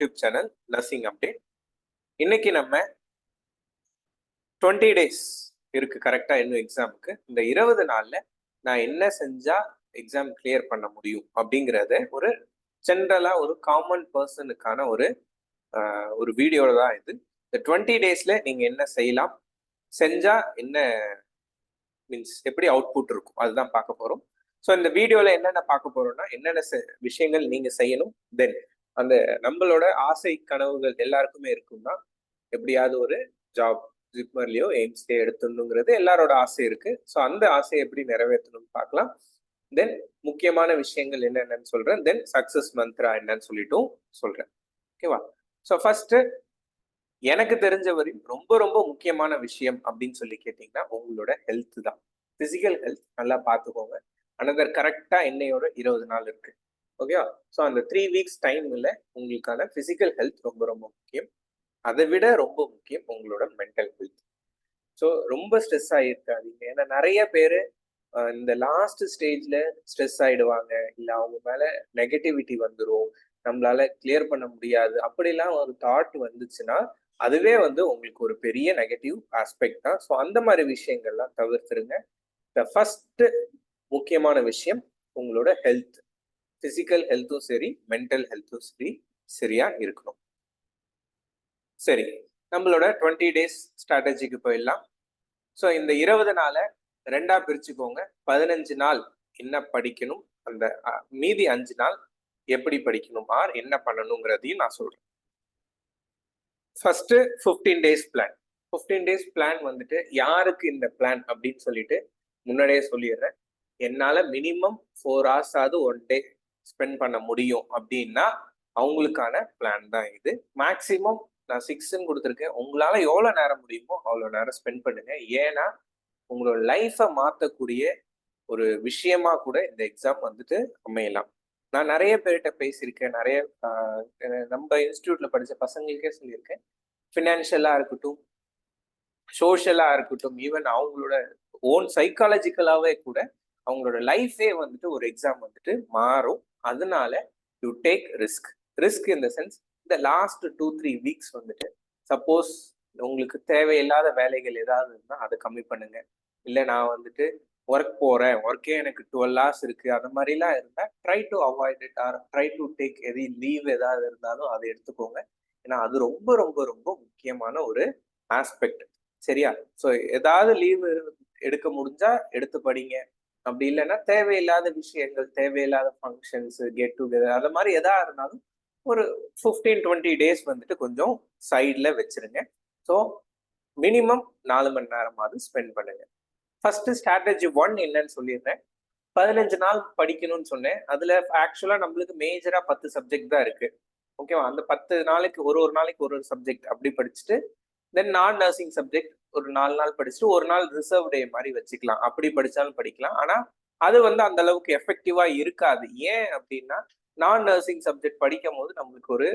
YouTube channel nursing update. இன்னைக்கு நம்ம 20 days இருக்கு கரெக்டா இன்னும் எக்ஸாமுக்கு. இந்த 20 நாள்ல நான் என்ன செஞ்சா எக்ஸாம் கிளியர் பண்ண முடியும் அப்படிங்கிறத ஒரு ஜென்ரலா ஒரு காமன் பர்சனுக்கான ஒரு வீடியோல தான் இது. இந்த 20 டேஸ்ல நீங்க என்ன செய்யலாம், செஞ்சா என்ன மீன்ஸ் எப்படி அவுட்புட் இருக்கும் அதுதான் பார்க்க போறோம். ஸோ இந்த வீடியோல என்னென்ன பார்க்க போறோம்னா என்னென்ன விஷயங்கள் நீங்க செய்யணும், தென் அந்த நம்மளோட ஆசை கனவுகள் எல்லாருக்குமே இருக்கும்னா எப்படியாவது ஒரு ஜாப் ஜிப்மர்லயோ எய்ம்ஸ்லயோ எடுத்துணுங்கிறது எல்லாரோட ஆசை இருக்கு. ஸோ அந்த ஆசையை எப்படி நிறைவேற்றணும்னு பார்க்கலாம். தென் முக்கியமான விஷயங்கள் என்னென்னு சொல்றேன், தென் சக்சஸ் மந்த்ரா என்னன்னு சொல்லிட்டும் சொல்றேன். ஓகேவா? ஸோ ஃபர்ஸ்ட் எனக்கு தெரிஞ்ச வரையும் ரொம்ப ரொம்ப முக்கியமான விஷயம் அப்படின்னு சொல்லி கேட்டீங்கன்னா உங்களோட ஹெல்த் தான். பிசிக்கல் ஹெல்த் நல்லா பார்த்துக்கோங்க. அனதர் கரெக்டா என்னையோட 20 நாள் இருக்கு. ஓகேவா? ஸோ அந்த 3 வீக்ஸ் டைம்ல உங்களுக்கான பிசிக்கல் ஹெல்த் ரொம்ப ரொம்ப முக்கியம். அதை விட ரொம்ப முக்கியம் உங்களோட மென்டல் ஹெல்த். ஸோ ரொம்ப ஸ்ட்ரெஸ் ஆகிருக்காதீங்க. ஏன்னா நிறைய பேர் இந்த லாஸ்ட் ஸ்டேஜ்ல ஸ்ட்ரெஸ் ஆயிடுவாங்க, இல்லை அவங்க மேல நெகட்டிவிட்டி வந்துடும், நம்மளால கிளியர் பண்ண முடியாது அப்படிலாம் ஒரு தாட் வந்துச்சுன்னா அதுவே உங்களுக்கு ஒரு பெரிய நெகட்டிவ் ஆஸ்பெக்ட் தான். ஸோ அந்த மாதிரி விஷயங்கள்லாம் தவிர்த்துருங்க. த ஃபர்ஸ்ட் முக்கியமான விஷயம் உங்களோட ஹெல்த். பிசிக்கல் ஹெல்த்தும் சரி, மென்டல் ஹெல்த்தும் சரி சரியா இருக்கணும். சரி, நம்மளோட 20 டேஸ் ஸ்ட்ராட்டஜிக்கு போயிடலாம். ஸோ இந்த 20 நாளை 2ஆ பிரிச்சுக்கோங்க. 15 நாள் என்ன படிக்கணும், அந்த மீதி 5 நாள் எப்படி படிக்கணும் ஆர் என்ன பண்ணணுங்கிறதையும் நான் சொல்றேன். First 15 days plan. 15 days plan யாருக்கு இந்த பிளான் அப்படின்னு சொல்லிட்டு முன்னாடியே சொல்லிடுறேன். என்னால மினிமம் 4 hours ஆகுது ஒன் டே ஸ்பெண்ட் பண்ண முடியும் அப்படின்னா அவங்களுக்கான பிளான் தான் இது. மேக்சிமம் நான் 6ன்னு கொடுத்துருக்கேன். உங்களால எவ்வளவு நேரம் முடியுமோ அவ்வளவு நேரம் ஸ்பெண்ட் பண்ணுங்க. ஏன்னா உங்களோட லைஃபை மாற்றக்கூடிய ஒரு விஷயமா கூட இந்த எக்ஸாம் அமையலாம். நான் நிறைய பேர்கிட்ட பேசியிருக்கேன், நிறைய நம்ம இன்ஸ்டியூட்ல படிச்ச பசங்களுக்கே சொல்லியிருக்கேன். ஃபினான்ஷியலா இருக்கட்டும், சோஷியலா இருக்கட்டும், ஈவன் அவங்களோட ஓன் சைக்காலஜிக்கலாவே கூட அவங்களோட லைஃபே ஒரு எக்ஸாம் மாறும். அதனால you take risk. Risk in the sense இந்த லாஸ்ட் 2-3 வீக்ஸ் சப்போஸ் உங்களுக்கு தேவையில்லாத வேலைகள் ஏதாவது இருந்தால் அதை கம்மி பண்ணுங்க. இல்லை நான் ஒர்க் போறேன், ஒர்க்கே எனக்கு 12 hours இருக்கு, அந்த மாதிரிலாம் இருந்தால் try to avoid it or try to take எதி லீவ் ஏதாவது இருந்தாலும் அதை எடுத்துக்கோங்க. ஏன்னா அது ரொம்ப ரொம்ப ரொம்ப முக்கியமான ஒரு ஆஸ்பெக்ட். சரியா? ஸோ ஏதாவது லீவ் எடுக்க முடிஞ்சா எடுத்து படிங்க. அப்படி இல்லைன்னா தேவையில்லாத விஷயங்கள், தேவையில்லாத ஃபங்க்ஷன்ஸ், கெட் டுகெதர் அது மாதிரி எதா இருந்தாலும் ஒரு 15-20 டேஸ் கொஞ்சம் சைட்ல வச்சிருங்க. ஸோ மினிமம் 4 மணி நேரமாவது ஸ்பெண்ட் பண்ணுங்க. ஃபர்ஸ்ட் ஸ்ட்ராட்டஜி 1 என்னன்னு சொல்லிடுறேன். 15 நாள் படிக்கணும்னு சொன்னேன். அதுல ஆக்சுவலா நம்மளுக்கு மேஜரா 10 சப்ஜெக்ட் தான் இருக்கு. ஓகேவா? அந்த 10 நாளைக்கு ஒரு நாளைக்கு ஒரு சப்ஜெக்ட் அப்படி படிச்சுட்டு தென் நான் நர்சிங் சப்ஜெக்ட் ஒரு 4 நாள் படிச்சுட்டு ஒரு நாள் ரிசர்வ் டே மாதிரி வச்சுக்கலாம். அப்படி படிச்சாலும் படிக்கலாம். ஆனா அது அந்த அளவுக்கு எஃபெக்டிவா இருக்காது. ஏன் அப்படின்னா நான் நர்சிங் சப்ஜெக்ட் படிக்கும் போது நம்மளுக்கு ஒரு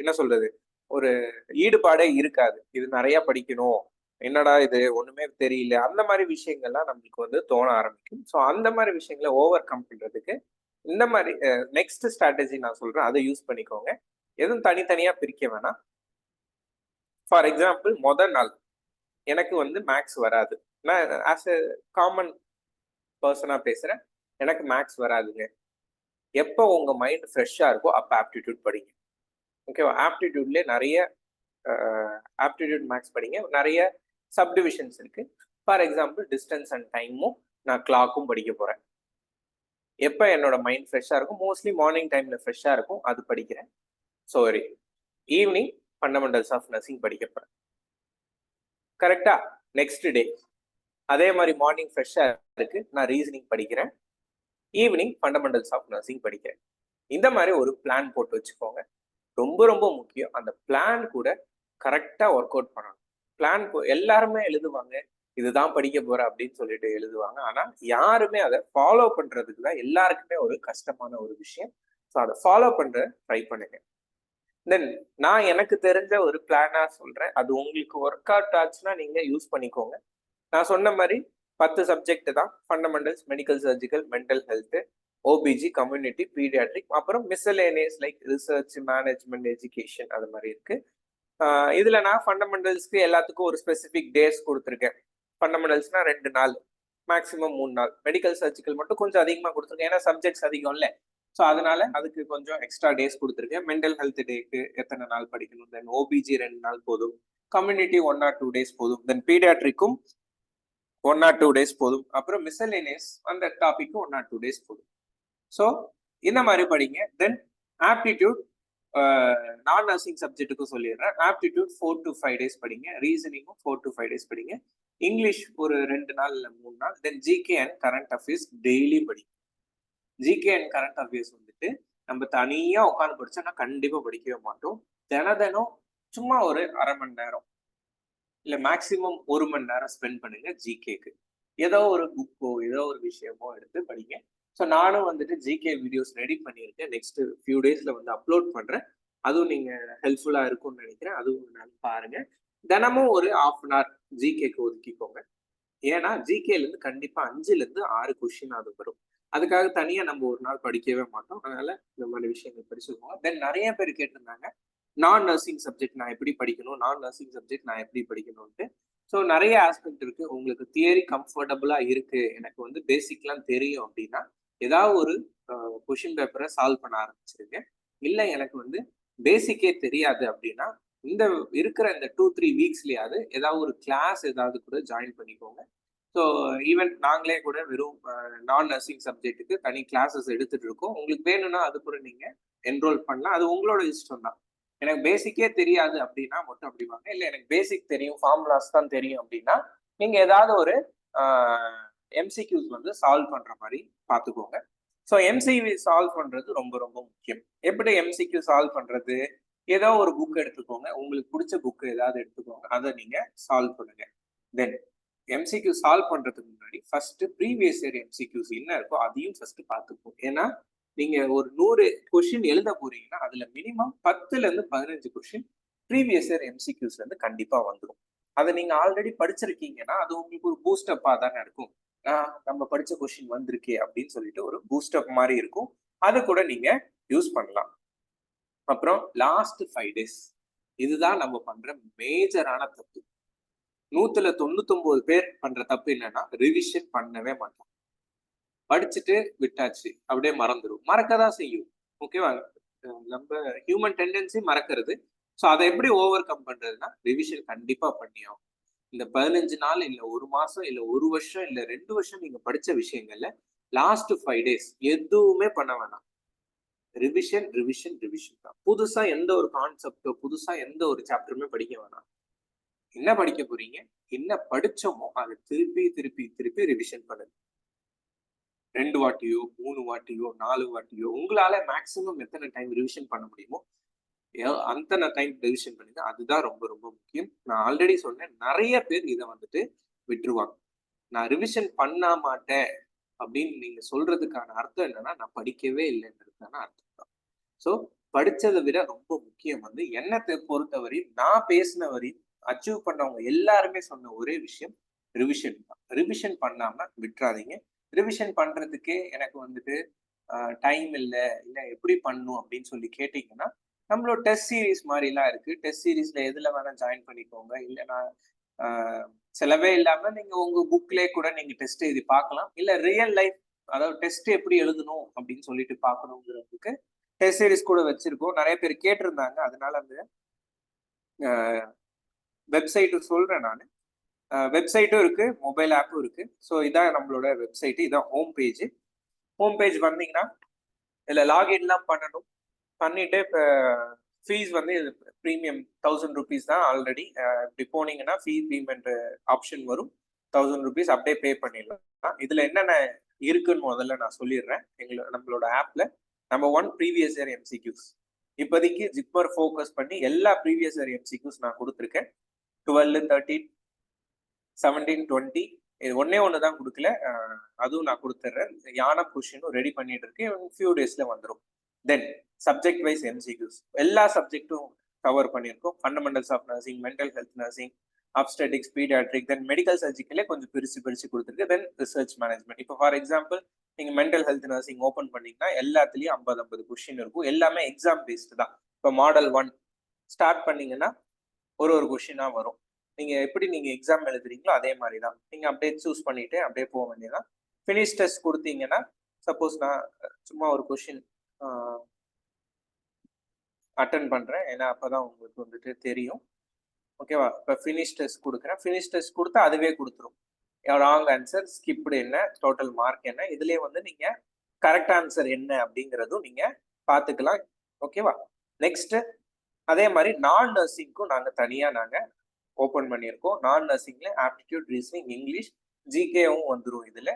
என்ன சொல்றது, ஒரு ஈடுபாடே இருக்காது. இது நிறைய படிக்கணும், என்னடா இது ஒண்ணுமே தெரியல, அந்த மாதிரி விஷயங்கள்லாம் நம்மளுக்கு தோண ஆரம்பிக்கும். ஸோ அந்த மாதிரி விஷயங்களை ஓவர் கம் பண்றதுக்கு இந்த மாதிரி நெக்ஸ்ட் ஸ்ட்ராட்டஜி நான் சொல்றேன், அதை யூஸ் பண்ணிக்கோங்க. எதுவும் தனித்தனியா பிரிக்க வேணாம். ஃபார் எக்ஸாம்பிள் முதல் நாள் எனக்கு மேக்ஸ் வராது. நான் ஆஸ் எ காமன் பர்சனா பேசுறேன். எனக்கு மேக்ஸ் வராதுங்க. எப்போ உங்க மைண்ட் ஃப்ரெஷ்ஷா இருக்கோ அப்போ ஆப்டிடியூட் படிங்க. ஓகேவா? ஆப்டிடியூட்லேயே நிறைய ஆப்டிடியூட் மேக்ஸ் படிங்க. நிறைய சப்டிவிஷன்ஸ் இருக்கு. ஃபார் எக்ஸாம்பிள் டிஸ்டன்ஸ் அண்ட் டைமும் நான் கிளாக்கும் படிக்க போறேன். எப்போ என்னோட மைண்ட் ஃப்ரெஷ்ஷாக இருக்கும், மோஸ்ட்லி மார்னிங் டைம்ல ஃப்ரெஷ்ஷாக இருக்கும், அது படிக்கிறேன். Sorry, evening fundamentals of nursing படிக்க போறேன். கரெக்டா? நெக்ஸ்ட் டே அதே மாதிரி மார்னிங் ஃப்ரெஷ்ஷா இருக்கு, நான் ரீசனிங் படிக்கிறேன். ஈவினிங் ஃபண்டமெண்டல்ஸ் ஆஃப் நர்சிங் படிக்கிறேன். இந்த மாதிரி ஒரு பிளான் போட்டு வச்சுக்கோங்க. ரொம்ப ரொம்ப முக்கியம். அந்த பிளான் கூட கரெக்டா ஒர்க் அவுட் பண்ணணும். பிளான் எல்லாருமே எழுதுவாங்க, இதுதான் படிக்க போற அப்படின்னு சொல்லிட்டு எழுதுவாங்க. ஆனா யாருமே அதை ஃபாலோ பண்றதுக்கு தான் எல்லாருக்குமே ஒரு கஷ்டமான ஒரு விஷயம். ஸோ அதை ஃபாலோ பண்ற ட்ரை பண்ணுங்க. தென் நான் எனக்கு தெரிஞ்ச ஒரு பிளானா சொல்றேன். அது உங்களுக்கு ஒர்க் அவுட் ஆச்சுன்னா நீங்க யூஸ் பண்ணிக்கோங்க. நான் சொன்ன மாதிரி 10 சப்ஜெக்ட் தான். Fundamentals, medical, surgical, mental health. OBG, community, paediatric, அப்புறம் miscellaneous like research, management, education அது மாதிரி இருக்கு. இதுல நான் ஃபண்டமெண்டல்ஸ்க்கு எல்லாத்துக்கும் ஒரு ஸ்பெசிபிக் டேஸ் கொடுத்துருக்கேன். ஃபண்டமெண்டல்ஸ்னா 2 நாள், மேக்ஸிமம் 3 நாள். மெடிக்கல் சர்ஜிக்கல் மட்டும் கொஞ்சம் அதிகமாக கொடுத்துருக்கேன், ஏன்னா சப்ஜெக்ட்ஸ் அதிகம் இல்லை. ஸோ அதனால அதுக்கு கொஞ்சம் எக்ஸ்ட்ரா டேஸ் கொடுத்துருக்கேன். மென்டல் ஹெல்த் டேக்கு எத்தனை நாள் படிக்கணும், தென் ஓபிஜி 2 நாள் போதும், கம்யூனிட்டி 1 or 2 days போதும், தென் பீடியாட்ரிக்கும் 1 or 2 days போதும், அப்புறம் மிஸ்சலேனியஸ் அந்த டாபிக்கும் 1 or 2 days போதும். ஸோ இந்த மாதிரி படிங்க. தென் ஆப்டிடியூட் நான் நர்சிங் சப்ஜெக்ட்டுக்கும் சொல்லிடுறேன். ஆப்டிடியூட் 4 to 5 days படிங்க, ரீசனிங்கும் 4 to 5 days படிங்க, இங்கிலீஷ் ஒரு 2 நாள் இல்லை 3 நாள், then GK and current affairs daily படிங்க. ஜிகே அண்ட் கரண்ட் அஃபேர்ஸ் வந்துட்டு நம்ம தனியா உட்காந்து படிச்சோம்னா கண்டிப்பா படிக்கவே மாட்டோம். தினம் சும்மா ஒரு 1/2 மணி நேரம் இல்ல மேக்சிமம் 1 மணி நேரம் ஸ்பெண்ட் பண்ணுங்க ஜிகேக்கு. ஏதோ ஒரு புக்கோ ஏதோ ஒரு விஷயமோ எடுத்து படிங்க. ஸோ நானும் வந்துட்டு ஜிகே வீடியோஸ் ரெடி பண்ணியிருக்கேன், நெக்ஸ்ட் ஃபியூ டேஸ்ல வந்து அப்லோட் பண்றேன். அதுவும் நீங்க ஹெல்ப்ஃபுல்லா இருக்கும்னு நினைக்கிறேன். அதுவும் நான் பாருங்க. தினமும் ஒரு 1/2 an hour ஜிகேக்கு ஒதுக்கிக்கோங்க. ஏன்னா ஜிகேல இருந்து கண்டிப்பா 5ல இருந்து 6 கொஸ்டின் அது வரும். அதுக்காக தனியா நம்ம ஒரு நாள் படிக்கவே மாட்டோம். அதனால இந்த மாதிரி விஷயங்கள் படிச்சுக்கோங்க. தென் நிறைய பேர் கேட்டிருந்தாங்க, நான் நர்சிங் சப்ஜெக்ட் நான் எப்படி படிக்கணும், நான் நர்சிங் சப்ஜெக்ட் நான் எப்படி படிக்கணும்ட்டு. ஸோ நிறைய ஆஸ்பெக்ட் இருக்கு. உங்களுக்கு தியரி கம்ஃபர்டபுளா இருக்கு, எனக்கு வந்து பேசிக்லாம் தெரியும் அப்படின்னா ஏதாவது ஒரு கொஷின் பேப்பரை சால்வ் பண்ண ஆரம்பிச்சிருங்க. இல்லை எனக்கு வந்து பேசிக்கே தெரியாது அப்படின்னா இந்த இருக்கிற இந்த 2-3 வீக்ஸ்லயாவது ஏதாவது ஒரு கிளாஸ் ஏதாவது கூட ஜாயின் பண்ணிக்கோங்க. ஸோ ஈவன் நாங்களே கூட வெறும் நான் நர்சிங் சப்ஜெக்ட்டுக்கு தனி கிளாஸஸ் எடுத்துட்டு இருக்கோம். உங்களுக்கு வேணும்னா அது கூட நீங்க என்ரோல் பண்ணலாம். அது உங்களோட இஷ்டம் தான். எனக்கு பேசிக்கே தெரியாது அப்படின்னா மட்டும் அப்படி வாங்க. இல்லை எனக்கு பேசிக் தெரியும், ஃபார்முலாஸ் தான் தெரியும் அப்படின்னா நீங்க ஏதாவது ஒரு எம்சிக்யூஸ் வந்து சால்வ் பண்ற மாதிரி பார்த்துக்கோங்க. ஸோ எம்சிக்யூ சால்வ் பண்றது ரொம்ப ரொம்ப முக்கியம். எப்படி எம்சிக்யூ சால்வ் பண்றது? ஏதோ ஒரு புக் எடுத்துக்கோங்க, உங்களுக்கு பிடிச்ச புக் ஏதாவது எடுத்துக்கோங்க, அதை நீங்க சால்வ் பண்ணுங்க. தென் எம்சிக்யூ சால்வ் பண்றதுக்கு முன்னாடி ஃபர்ஸ்ட் ப்ரீவியஸ் இயர் எம்சிக்யூஸ் என்ன இருக்கோ அதையும் ஃபர்ஸ்ட் பார்த்துப்போம். ஏன்னா நீங்க ஒரு 100 கொஸ்டின் எழுத போறீங்கன்னா அதுல மினிமம் 10ல இருந்து 15 கொஸ்டின் ப்ரீவியஸ் இயர் எம்சிக்யூஸ்ல இருந்து கண்டிப்பா வந்துடும். அதை நீங்க ஆல்ரெடி படிச்சிருக்கீங்கன்னா அது உங்களுக்கு ஒரு பூஸ்டப்பா தானே இருக்கும். நம்ம படிச்ச கொஸ்டின் வந்திருக்கே அப்படின்னு சொல்லிட்டு ஒரு பூஸ்டப் மாதிரி இருக்கும். அதை கூட நீங்க யூஸ் பண்ணலாம். அப்புறம் லாஸ்ட் 5 days இதுதான் நம்ம பண்ற மேஜரான தப்பு. 100ல 99 பேர் பண்ற தப்பு என்னன்னா ரிவிஷன் பண்ணவே மாட்டோம். படிச்சுட்டு விட்டாச்சு, அப்படியே மறந்துடும். மறக்கதான் செய்யும். ஓகேவா? நம்ம ஹியூமன் டெண்டன்சி மறக்கிறது. ஸோ அதை எப்படி ஓவர் கம் பண்றதுன்னா ரிவிஷன் கண்டிப்பா பண்ணியாகும். இந்த 15 நாள் இல்ல 1 மாசம் இல்ல 1 வருஷம் இல்ல 2 வருஷம் நீங்க படிச்ச விஷயங்கள்ல லாஸ்ட் 5 days எதுவுமே பண்ண வேணாம். ரிவிஷன் ரிவிஷன் ரிவிஷன் தான். புதுசா எந்த ஒரு கான்செப்டோ புதுசா எந்த ஒரு சாப்டருமே படிக்க வேணாம். என்ன படிக்க போறீங்க, என்ன படிச்சோமோ அதை திருப்பி திருப்பி திருப்பி ரிவிஷன் பண்ணுங்க. 2 வாட்டியோ 3 வாட்டியோ 4 வாட்டியோ உங்களால மேக்சிமம் எத்தனை டைம் ரிவிஷன் பண்ண முடியுமோ அத்தனை டைம் ரிவிஷன் பண்ணுங்க. அதுதான் ரொம்ப ரொம்ப முக்கியம். நான் ஆல்ரெடி சொன்னேன், நிறைய பேர் இதை வந்துட்டு விட்டுருவாங்க. நான் ரிவிஷன் பண்ண மாட்டேன் அப்படின்னு நீங்க சொல்றதுக்கான அர்த்தம் என்னன்னா நான் படிக்கவே இல்லைன்றதுக்கான அர்த்தம் தான். ஸோ படிச்சதை விட ரொம்ப முக்கியம் வந்து என்னத்தை பொறுத்தவரை நான் பேசின வரையும் அச்சீவ் பண்ணவங்க எல்லாருமே சொன்ன ஒரே விஷயம் ரிவிஷன் தான். ரிவிஷன் பண்ணாம விட்டுறாதீங்க. ரிவிஷன் பண்றதுக்கே எனக்கு வந்துட்டு டைம் இல்லை எப்படி பண்ணும் அப்படின்னு சொல்லி கேட்டீங்கன்னா நம்மளோட டெஸ்ட் சீரீஸ் மாதிரிலாம் இருக்கு. டெஸ்ட் சீரீஸ்ல எதுல வேணா ஜாயின் பண்ணிக்கோங்க. இல்லைன்னா செலவே இல்லாம நீங்க உங்க புக்லேயே கூட நீங்க டெஸ்ட் எழுதி பார்க்கலாம். இல்ல ரியல் லைஃப் அதாவது டெஸ்ட் எப்படி எழுதணும் அப்படின்னு சொல்லிட்டு பார்க்கணுங்கிறதுக்கு டெஸ்ட் சீரீஸ் கூட வச்சிருக்கோம். நிறைய பேர் கேட்டிருந்தாங்க, அதனால அந்த வெப்சைட்டு சொல்றேன் நான். வெப்சைட்டும் இருக்கு, மொபைல் ஆப்பும் இருக்கு. ஸோ இதான் நம்மளோட வெப்சைட்டு, இதான் ஹோம் பேஜ். ஹோம் பேஜ் வந்தீங்கன்னா இதில் லாகின்லாம் பண்ணணும். பண்ணிட்டு இப்போ ஃபீஸ் வந்து ப்ரீமியம் 1000 rupees தான் ஆல்ரெடி. இப்படி போனீங்கன்னா ஃபீ பேமெண்ட் ஆப்ஷன் வரும். 1000 rupees அப்படியே பே பண்ணிடலாம். இதில் என்னென்ன இருக்குன்னு முதல்ல நான் சொல்லிடுறேன். நம்மளோட ஆப்ல நம்பர் 1 ப்ரீவியஸ் இயர் எம்சிக்யூஸ். இப்போதைக்கு ஜிப்பர் ஃபோக்கஸ் பண்ணி எல்லா ப்ரீவியஸ் இயர் எம்சிக்யூஸ் நான் கொடுத்துருக்கேன். 12, 13, 17, 20 இது ஒன்று தான் கொடுக்கல, அதுவும் நான் கொடுத்துட்றேன். யானை கொஷினும் ரெடி பண்ணிட்டு இருக்கேன், ஃபியூ டேஸ்ல வந்துடும். தென் சப்ஜெக்ட் வைஸ் எம்சிக்யூஸ் எல்லா சப்ஜெக்டும் கவர் பண்ணியிருக்கோம். Fundamentals of nursing, mental health nursing, obstetrics, paediatric, then medical சர்ஜிக்கலே கொஞ்சம் பிரிச்சு கொடுத்துருக்கு. Then research management. இப்போ ஃபார் எக்ஸாம்பிள் நீங்க மென்டல் ஹெல்த் நர்சிங் ஓப்பன் பண்ணீங்கன்னா எல்லாத்துலயும் 50 கொஸ்டின் இருக்கும். எல்லாமே எக்ஸாம் பேஸ்டு தான். இப்போ மாடல் 1 ஸ்டார்ட் பண்ணீங்கன்னா ஒரு கொஸ்டினா வரும். நீங்க எப்படி நீங்க எக்ஸாம் எழுதுறீங்களோ அதே மாதிரி தான். நீங்க அப்படியே சூஸ் பண்ணிட்டு அப்படியே போக வேண்டியதான். ஃபினிஷ் டெஸ்ட் கொடுத்தீங்கன்னா சப்போஸ் நான் சும்மா ஒரு கொஸ்டின் அட்டன் பண்றேன். ஏன்னா அப்பதான் உங்களுக்கு வந்துட்டு தெரியும். ஓகேவா? இப்போ ஃபினிஷ் டெஸ்ட் கொடுக்குறேன். ஃபினிஷ் டெஸ்ட் கொடுத்தா அதுவே கொடுத்துரும். ராங் ஆன்சர், ஸ்கிப்டு என்ன, டோட்டல் மார்க் என்ன, இதுலயே வந்து நீங்க கரெக்ட் ஆன்சர் என்ன அப்படிங்கிறதும் நீங்க பார்த்துக்கலாம். ஓகேவா? நெக்ஸ்ட் அதே மாதிரி நான் நர்சிங்க்கும் நாங்க ஓப்பன் பண்ணியிருக்கோம். நான் நர்சிங்ல ஆப்டிடியூட், ரீசனிங், இங்கிலீஷ், ஜிகேவும் வந்துடும் இதுல.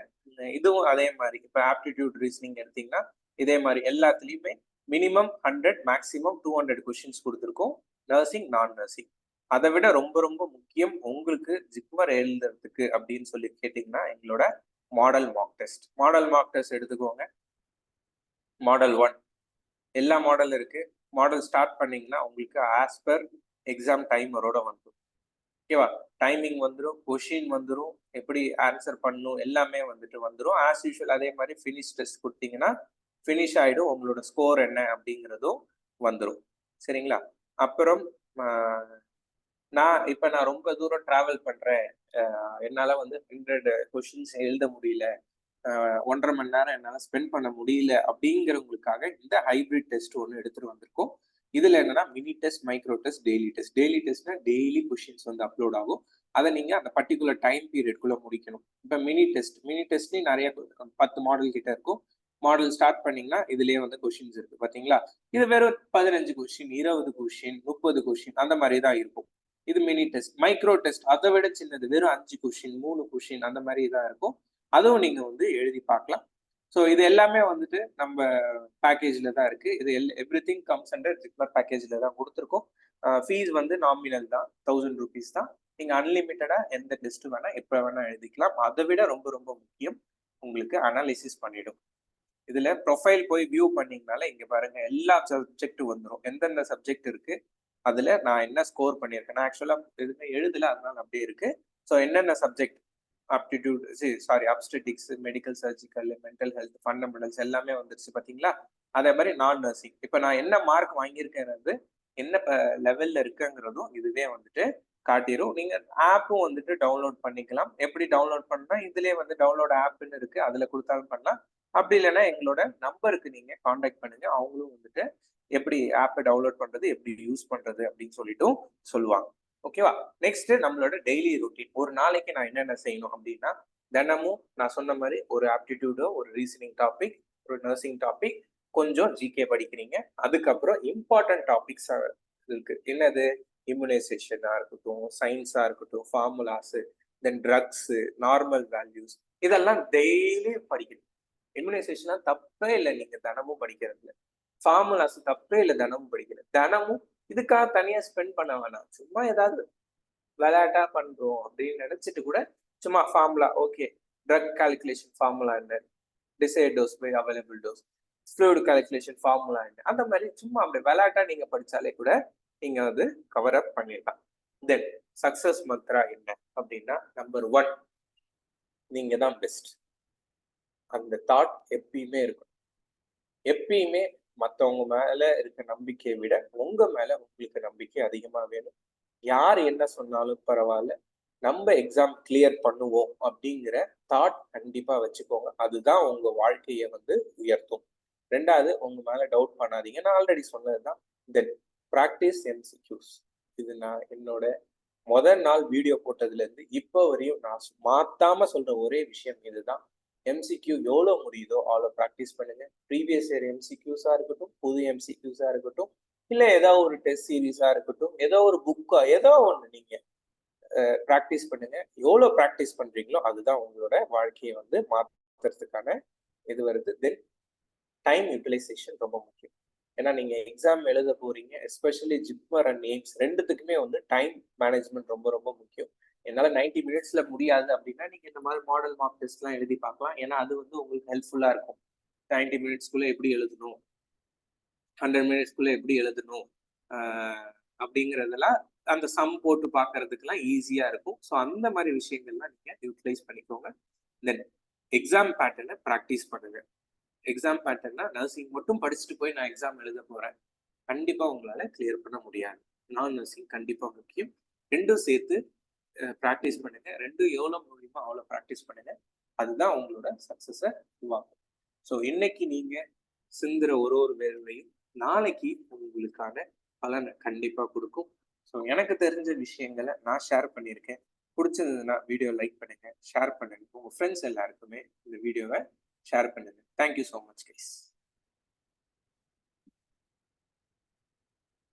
இதுவும் அதே மாதிரி இப்போ ஆப்டிடியூட் ரீசனிங் எடுத்தீங்கன்னா இதே மாதிரி எல்லாத்துலயுமே மினிமம் 100 மேக்ஸிமம் 200 கொஸ்டின்ஸ் கொடுத்துருக்கோம். நர்சிங், நான் நர்சிங். அதை விட ரொம்ப ரொம்ப முக்கியம் உங்களுக்கு ஜிப்மர் எழுதுறதுக்கு அப்படின்னு சொல்லி கேட்டீங்கன்னா எங்களோட மாடல் மார்க் டெஸ்ட் எடுத்துக்கோங்க. மாடல் 1 எல்லா மாடல் இருக்கு. மாடல் ஸ்டார்ட் பண்ணீங்கன்னா உங்களுக்கு ஆஸ் பர் எக்ஸாம் டைமரோட வந்துடும். ஓகேவா? டைமிங் வந்துடும், கொஷின் வந்துடும், எப்படி ஆன்சர் பண்ணணும் எல்லாமே வந்துடும். ஆஸ் யூஷுவல் அதே மாதிரி ஃபினிஷ் டெஸ்ட் கொடுத்தீங்கன்னா ஃபினிஷ் ஆகிடும். உங்களோட ஸ்கோர் என்ன அப்படிங்கிறதும் வந்துடும். சரிங்களா? அப்புறம் நான் ரொம்ப தூரம் டிராவல் பண்றேன், என்னால 100 கொஷின்ஸ் எழுத முடியல, 1.5 மணி நேரம் என்னால ஸ்பெண்ட் பண்ண முடியல அப்படிங்கிறவங்களுக்காக இந்த ஹைபிரிட் டெஸ்ட் ஒன்று எடுத்துட்டு வந்திருக்கோம். இதுல என்னன்னா mini test, micro test, daily test. Daily டெஸ்ட்னா டெய்லி கொஷின்ஸ் அப்லோட் ஆகும். அதை நீங்க அந்த பர்டிகுலர் டைம் பீரியட்குள்ள முடிக்கணும். இப்போ மினி டெஸ்ட்லயும் நிறைய 10 மாடல் கிட்ட இருக்கும். மாடல் ஸ்டார்ட் பண்ணீங்கன்னா இதுலயே கொஷின்ஸ் இருக்கு பாத்தீங்களா? இது வெறும் 15 கொஷின், 20 கொஷின், 30 கொஷின் அந்த மாதிரி தான் இருக்கும். இது மினி டெஸ்ட். மைக்ரோ டெஸ்ட் அதை விட சின்னது, வெறும் 5 கொஷின், 3 கொஷின் அந்த மாதிரி தான் இருக்கும். அதுவும் நீங்க எழுதி பார்க்கலாம். ஸோ இது எல்லாமே நம்ம பேக்கேஜ்ல தான் இருக்கு. இது எவ்ரிதிங் கம்ஸ் அண்டர் ஜிப்மர் பேக்கேஜ்ல தான் கொடுத்துருக்கோம். ஃபீஸ் நாமினல் தான், 1000 rupees தான். நீங்க அன்லிமிட்டடா எந்த டெஸ்ட் வேணா எப்ப வேணா எழுதிக்கலாம். அதை விட ரொம்ப ரொம்ப முக்கியம் உங்களுக்கு அனாலிசிஸ் பண்ணிடும். இதுல ப்ரொஃபைல் போய் வியூ பண்ணீங்கனால இங்க பாருங்க எல்லா சப்ஜெக்டும் வந்துடும். எந்தெந்த சப்ஜெக்ட் இருக்கு, அதுல நான் என்ன ஸ்கோர் பண்ணியிருக்கேன். நான் ஆக்சுவலா எதுவுமே எழுதல, அதனால அப்படியே இருக்கு. ஸோ என்னென்ன subject, obstetrics, medical, surgical, mental health, fundamentals எல்லாமே வந்துருச்சு பாத்தீங்களா? அதே மாதிரி நான் நர்சிங் இப்ப நான் என்ன மார்க் வாங்கியிருக்கேன், என்ன லெவல்ல இருக்குங்கிறதும் இதுவே காட்டிடும். நீங்க ஆப்பும் டவுன்லோட் பண்ணிக்கலாம். எப்படி டவுன்லோட் பண்ணா இதுலயே டவுன்லோட் ஆப்னு இருக்கு, அதுல கொடுத்தாலும் பண்ணலாம். அப்படி இல்லைன்னா எங்களோட நம்பருக்கு நீங்க கான்டாக்ட் பண்ணுங்க. அவங்களும் எப்படி ஆப்பை டவுன்லோட் பண்றது, எப்படி யூஸ் பண்றது அப்படின்னு சொல்லிட்டும் சொல்லுவாங்க. ஓகேவா? நெக்ஸ்ட் நம்மளோட டெய்லி ரொட்டீன். ஒரு நாளைக்கு நான் என்னென்ன செய்யணும் அப்படின்னா, தினமும் நான் சொன்ன மாதிரி ஒரு ஆப்டிடியூடோ, ஒரு ரீசனிங் டாபிக், ஒரு நர்சிங் டாபிக், கொஞ்சம் ஜிகே படிக்கிறீங்க. அதுக்கப்புறம் இம்பார்ட்டன்ட் டாபிக்ஸ் இருக்கு. என்னது? இம்யூனைசேஷனா இருக்கட்டும், சயின்ஸா இருக்கட்டும், ஃபார்முலாஸ், தென் ட்ரக்ஸ், நார்மல் வேல்யூஸ், இதெல்லாம் டெய்லி படிக்கணும். இம்யூனைசேஷனா தப்பே இல்லை நீங்க தினமும் படிக்கிறதுல. ஃபார்முலாஸ் தப்பே இல்லை தினமும் படிக்கிறது. தினமும் இதுக்காக தனியா ஸ்பெண்ட் பண்ண வேணாம். சும்மா ஏதாவது விளையாட்டா பண்றோம் அப்படின்னு நினைச்சிட்டு கூட சும்மா formula, okay, drug calculation formula என்ன, decide dose by available dose, fluid calculation formula என்ன, அந்த மாதிரி சும்மா அப்படி விளையாட்டா நீங்க படிச்சாலே கூட நீங்க கவர் அப் பண்ணிடலாம். தென் சக்சஸ் மந்த்ரா என்ன அப்படின்னா, நம்பர் 1 நீங்க தான் பெஸ்ட். அந்த தாட் எப்பயுமே இருக்கும். எப்பயுமே மற்றவங்க மேல இருக்க நம்பிக்கையை விட உங்க மேல உங்களுக்கு நம்பிக்கை அதிகமா வேணும். யார் என்ன சொன்னாலும் பரவாயில்ல, நம்ம எக்ஸாம் கிளியர் பண்ணுவோம் அப்படிங்கிற தாட் கண்டிப்பா வச்சுக்கோங்க. அதுதான் உங்க வாழ்க்கையை உயர்த்தும். 2வது, உங்க மேல டவுட் பண்ணாதீங்க. நான் ஆல்ரெடி சொன்னதுதான். தென் ப்ராக்டிஸ் எம்சிக்யூஸ். இது நான் என்னோட முதல் நாள் வீடியோ போட்டதுல இருந்து இப்போ வரையும் நான் மாத்தாம சொல்ற ஒரே விஷயம் இதுதான். எம்சிக்யூ எவ்வளோ முடியுதோ அவ்வளோ ப்ராக்டிஸ் பண்ணுங்க. ப்ரீவியஸ் இயர் எம்சிக்யூஸா இருக்கட்டும், புது எம்சிக்யூஸா இருக்கட்டும், இல்லை ஏதோ ஒரு டெஸ்ட் சீரீஸா இருக்கட்டும், ஏதோ ஒரு புக்கா, ஏதோ ஒன்று நீங்க ப்ராக்டிஸ் பண்ணுங்க. எவ்வளோ ப்ராக்டிஸ் பண்றீங்களோ அதுதான் உங்களோட வாழ்க்கையை மாற்றுறதுக்கான இது வருது. தென் டைம் யூட்டிலைசேஷன் ரொம்ப முக்கியம். ஏன்னா நீங்க எக்ஸாம் எழுத போறீங்க, எஸ்பெஷலி ஜிப்மர் அண்ட் எய்ம்ஸ் ரெண்டுத்துக்குமே டைம் மேனேஜ்மெண்ட் ரொம்ப ரொம்ப முக்கியம். என்னால 90 minutesல முடியாது அப்படின்னா நீங்க இந்த மாதிரி மாடல் மார்க் டெஸ்ட்லாம் எழுதி பார்க்கலாம். ஏன்னா அது உங்களுக்கு ஹெல்ப்ஃபுல்லா இருக்கும். 90 minutesக்குள்ள எப்படி எழுதணும், 100 minutesக்குள்ள எப்படி எழுதணும் அப்படிங்கிறதெல்லாம் அந்த சம் போட்டு பார்க்கறதுக்கெல்லாம் ஈஸியா இருக்கும். ஸோ அந்த மாதிரி விஷயங்கள்லாம் நீங்க யூட்டிலைஸ் பண்ணிக்கோங்க. தென் எக்ஸாம் பேட்டர்னை ப்ராக்டிஸ் பண்ணுங்க. எக்ஸாம் பேட்டர்னா நர்சிங் மட்டும் படிச்சுட்டு போய் நான் எக்ஸாம் எழுத போறேன், கண்டிப்பா உங்களால கிளியர் பண்ண முடியாது. நான் நர்சிங் கண்டிப்பா முக்கியம். 2ம் சேர்த்து ப்ராக்டிஸ் பண்ணுங்க. 2ம் எவ்வளோ முடியுமோ அவ்வளோ ப்ராக்டிஸ் பண்ணுங்க. அதுதான் உங்களோட சக்ஸஸை உருவாக்கும். ஸோ இன்னைக்கு நீங்க சிந்துற ஒரு வேர்வையும் நாளைக்கு உங்களுக்கான பலனை கண்டிப்பா கொடுக்கும். ஸோ எனக்கு தெரிஞ்ச விஷயங்களை நான் ஷேர் பண்ணியிருக்கேன். பிடிச்சிருந்ததுன்னா வீடியோ லைக் பண்ணுங்க, ஷேர் பண்ணுங்க. உங்க ஃப்ரெண்ட்ஸ் எல்லாருக்குமே இந்த வீடியோவை ஷேர் பண்ணுங்க. Thank you so much guys.